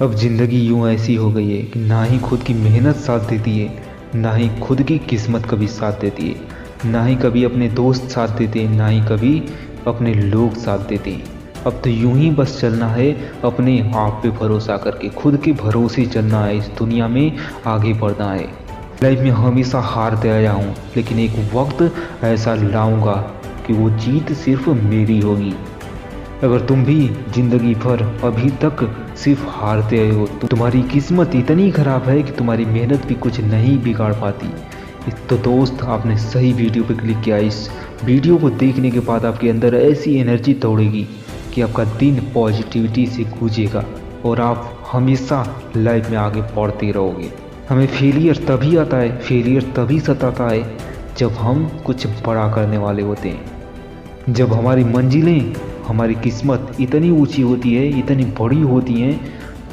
अब ज़िंदगी यूँ ऐसी हो गई है कि ना ही खुद की मेहनत साथ देती है, ना ही खुद की किस्मत कभी साथ देती है, ना ही कभी अपने दोस्त साथ देते हैं, ना ही कभी अपने लोग साथ देते हैं। अब तो यूं ही बस चलना है अपने आप पे भरोसा करके, खुद के भरोसे चलना है, इस दुनिया में आगे बढ़ना है। लाइफ में हमेशा हारते आया हूँ, लेकिन एक वक्त ऐसा लाऊंगा कि वो जीत सिर्फ मेरी होगी। अगर तुम भी जिंदगी भर अभी तक सिर्फ हारते आए हो तो तुम्हारी किस्मत इतनी खराब है कि तुम्हारी मेहनत भी कुछ नहीं बिगाड़ पाती। तो दोस्त, आपने सही वीडियो पर क्लिक किया। इस वीडियो को देखने के बाद आपके अंदर ऐसी एनर्जी दौड़ेगी कि आपका दिन पॉजिटिविटी से गूंजेगा और आप हमेशा लाइफ में आगे बढ़ते रहोगे। हमें फेलियर तभी आता है, फेलियर तभी सताता है जब हम कुछ बड़ा करने वाले होते हैं। जब हमारी मंजिलें, हमारी किस्मत इतनी ऊंची होती है, इतनी बड़ी होती हैं,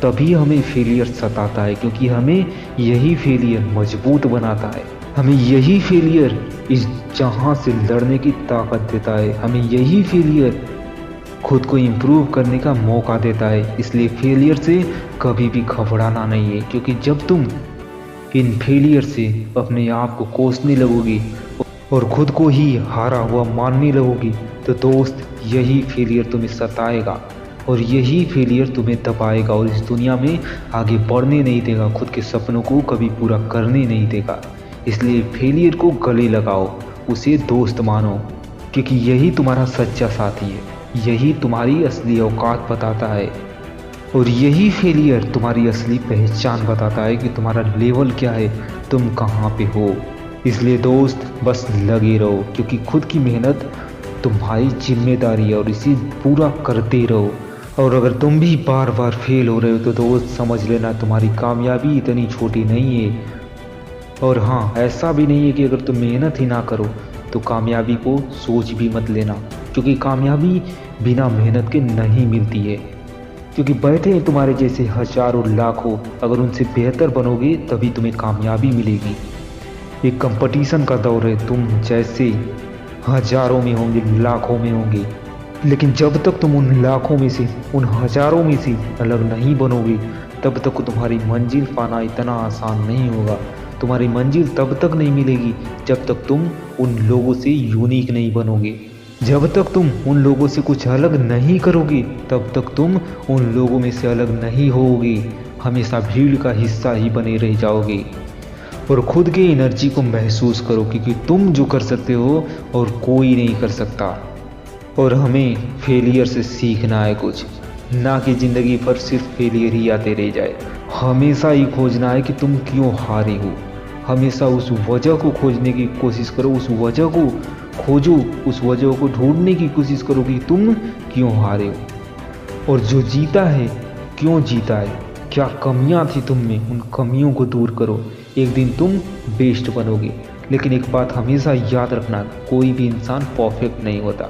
तभी हमें फेलियर सताता है, क्योंकि हमें यही फेलियर मजबूत बनाता है। हमें यही फेलियर इस जहां से लड़ने की ताकत देता है। हमें यही फेलियर खुद को इम्प्रूव करने का मौका देता है। इसलिए फेलियर से कभी भी घबराना नहीं है, क्योंकि जब तुम इन फेलियर से अपने आप को कोसने लगोगी और खुद को ही हारा हुआ मानने लगोगी तो दोस्त, यही फेलियर तुम्हें सताएगा और यही फेलियर तुम्हें दबाएगा और इस दुनिया में आगे बढ़ने नहीं देगा, खुद के सपनों को कभी पूरा करने नहीं देगा। इसलिए फेलियर को गले लगाओ, उसे दोस्त मानो, क्योंकि यही तुम्हारा सच्चा साथी है, यही तुम्हारी असली औकात बताता है और यही फेलियर तुम्हारी असली पहचान बताता है कि तुम्हारा लेवल क्या है, तुम कहाँ पे हो। इसलिए दोस्त, बस लगे रहो, क्योंकि खुद की मेहनत तुम्हारी जिम्मेदारी है और इसे पूरा करते रहो। और अगर तुम भी बार बार फेल हो रहे हो तो दोस्त, समझ लेना तुम्हारी कामयाबी इतनी छोटी नहीं है। और हाँ, ऐसा भी नहीं है कि अगर तुम मेहनत ही ना करो तो कामयाबी को सोच भी मत लेना, क्योंकि कामयाबी बिना मेहनत के नहीं मिलती है। क्योंकि बैठे हैं तुम्हारे जैसे हजारों लाखों, अगर उनसे बेहतर बनोगे तभी तुम्हें कामयाबी मिलेगी। एक कंपटीशन का दौर है, तुम जैसे हजारों में होंगे, लाखों में होंगे, लेकिन जब तक तुम उन लाखों में से, उन हजारों में से अलग नहीं बनोगे तब तक तुम्हारी मंजिल पाना इतना आसान नहीं होगा। तुम्हारी मंजिल तब तक नहीं मिलेगी जब तक तुम उन लोगों से यूनिक नहीं बनोगे। जब तक तुम उन लोगों से कुछ अलग नहीं करोगे तब तक तुम उन लोगों में से अलग नहीं होगे, हमेशा भीड़ का हिस्सा ही बने रह जाओगे। और खुद के एनर्जी को महसूस करो, क्योंकि तुम जो कर सकते हो और कोई नहीं कर सकता। और हमें फेलियर से सीखना है कुछ, ना कि ज़िंदगी भर सिर्फ फेलियर ही आते रह जाए। हमेशा ही खोजना है कि तुम क्यों हारे हो, हमेशा उस वजह को खोजने की कोशिश करो, उस वजह को खोजो, उस वजह को ढूंढने की कोशिश करो कि तुम क्यों हारे हो और जो जीता है क्यों जीता है, क्या कमियां थी तुम में, उन कमियों को दूर करो। एक दिन तुम बेस्ट बनोगे। लेकिन एक बात हमेशा याद रखना, कोई भी इंसान परफेक्ट नहीं होता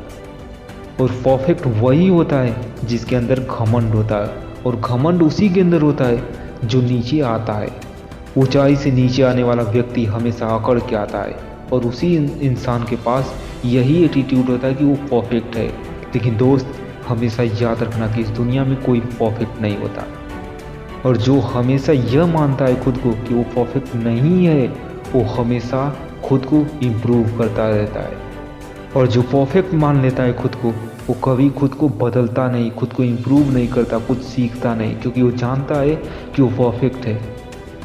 और परफेक्ट वही होता है जिसके अंदर घमंड होता है, और घमंड उसी के अंदर होता है जो नीचे आता है। ऊंचाई से नीचे आने वाला व्यक्ति हमेशा अकड़ के आता है और उसी इंसान के पास यही एटीट्यूड होता है कि वो परफेक्ट है। लेकिन दोस्त, हमेशा याद रखना कि इस दुनिया में कोई परफेक्ट नहीं होता, और जो हमेशा यह मानता है खुद को कि वो परफेक्ट नहीं है, वो हमेशा खुद को इम्प्रूव करता रहता है। और जो परफेक्ट मान लेता है खुद को, वो कभी खुद को बदलता नहीं, खुद को इम्प्रूव नहीं करता, कुछ सीखता नहीं, क्योंकि वो जानता है कि वो परफेक्ट है।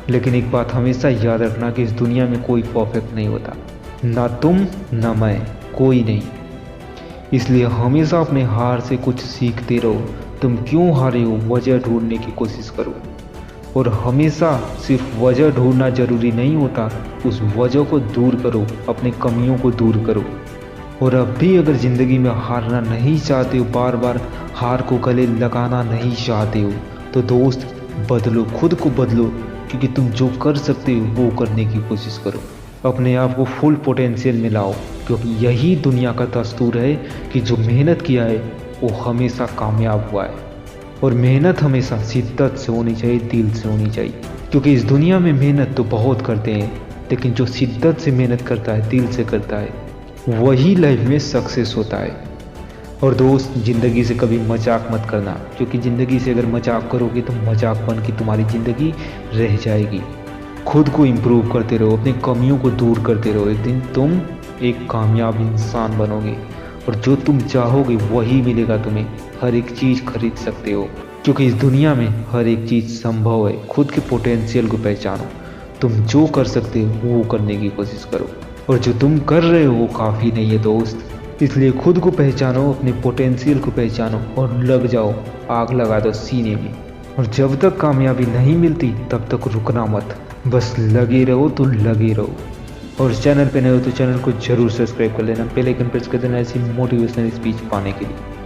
लेकिन एक बात हमेशा याद रखना कि इस दुनिया में कोई परफेक्ट नहीं होता, ना तुम ना मैं, कोई नहीं। इसलिए हमेशा अपने हार से कुछ सीखते रहो। तुम क्यों हारे हो, वजह ढूंढने की कोशिश करो। और हमेशा सिर्फ वजह ढूंढना जरूरी नहीं होता, उस वजह को दूर करो, अपने कमियों को दूर करो। और अब भी अगर ज़िंदगी में हारना नहीं चाहते हो, बार बार हार को गले लगाना नहीं चाहते हो, तो दोस्त बदलो, खुद को बदलो, क्योंकि तुम जो कर सकते हो वो करने की कोशिश करो। अपने आप को फुल पोटेंशियल में लाओ, क्योंकि यही दुनिया का दस्तूर है कि जो मेहनत किया है वो हमेशा कामयाब हुआ है। और मेहनत हमेशा शिद्दत से होनी चाहिए, दिल से होनी चाहिए, क्योंकि इस दुनिया में मेहनत तो बहुत करते हैं, लेकिन जो शिद्दत से मेहनत करता है, दिल से करता है, वही लाइफ में सक्सेस होता है। और दोस्त, ज़िंदगी से कभी मजाक मत करना, क्योंकि ज़िंदगी से अगर मजाक करोगे तो मजाक बन के तुम्हारी ज़िंदगी रह जाएगी। खुद को इम्प्रूव करते रहो, अपनी कमियों को दूर करते रहो। एक दिन तुम एक कामयाब इंसान बनोगे और जो तुम चाहोगे वही मिलेगा तुम्हें। हर एक चीज़ खरीद सकते हो, क्योंकि इस दुनिया में हर एक चीज़ संभव है। खुद के पोटेंशियल को पहचानो। तुम जो कर सकते हो वो करने की कोशिश करो, और जो तुम कर रहे हो वो काफ़ी नहीं है दोस्त। इसलिए खुद को पहचानो, अपने पोटेंशियल को पहचानो और लग जाओ, आग लगा दो सीने में। और जब तक कामयाबी नहीं मिलती तब तक रुकना मत, बस लगे रहो तो लगे रहो। और चैनल पे नए हो तो चैनल को जरूर सब्सक्राइब कर लेना, बेल आइकन प्रेस कर देना ऐसी मोटिवेशनल स्पीच पाने के लिए।